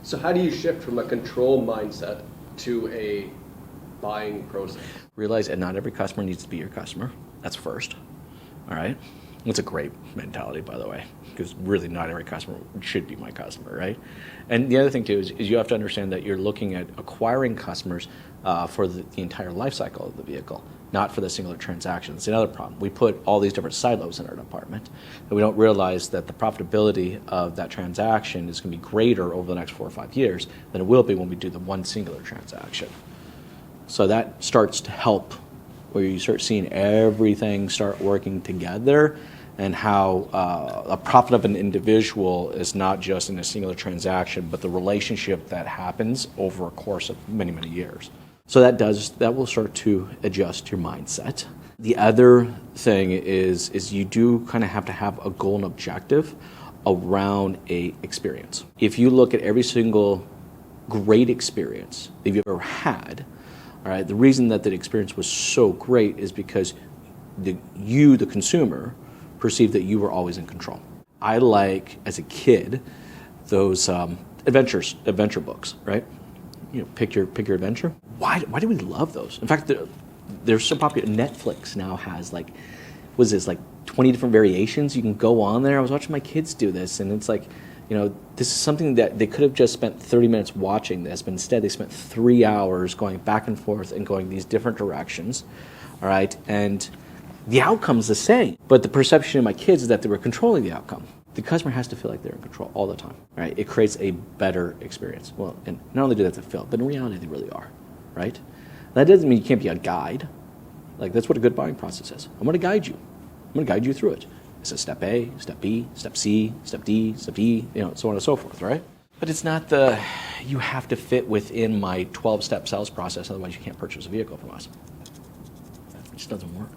So how do you shift from a control mindset to a buying process? Realize that not every customer needs to be your customer. That's first. All right? It's a great mentality, by the way, because really not every customer should be my customer, right? And the other thing, too, is you have to understand that you're looking at acquiring customers for the entire life cycle of the vehicle, not for the singular transaction. It's another problem. We put all these different silos in our department, and we don't realize that the profitability of that transaction is going to be greater over the next 4 or 5 years than it will be when we do the one singular transaction. So that starts to help, where you start seeing everything start working together, and how a profit of an individual is not just in a singular transaction, but the relationship that happens over a course of many, many years. So that will start to adjust your mindset. The other thing is you do kind of have to have a goal and objective around a experience. If you look at every single great experience that you've ever had, all right, the reason that experience was so great is because the consumer, perceived that you were always in control. I like, as a kid, those adventure books, right? You know, pick your adventure. Why do we love those? In fact, they're so popular. Netflix now has like 20 different variations. You can go on there. I was watching my kids do this, and it's like, you know, this is something that they could have just spent 30 minutes watching this, but instead they spent 3 hours going back and forth and going these different directions, all right? And the outcome's the same, but the perception of my kids is that they were controlling the outcome. The customer has to feel like they're in control all the time, right? It creates a better experience. Well, and not only do they have to feel, but in reality they really are, right? That doesn't mean you can't be a guide. Like, that's what a good buying process is. I'm going to guide you. I'm going to guide you through it. It's a step A, step B, step C, step D, step E, you know, so on and so forth, right? But it's not you have to fit within my 12-step sales process, otherwise you can't purchase a vehicle from us. It just doesn't work.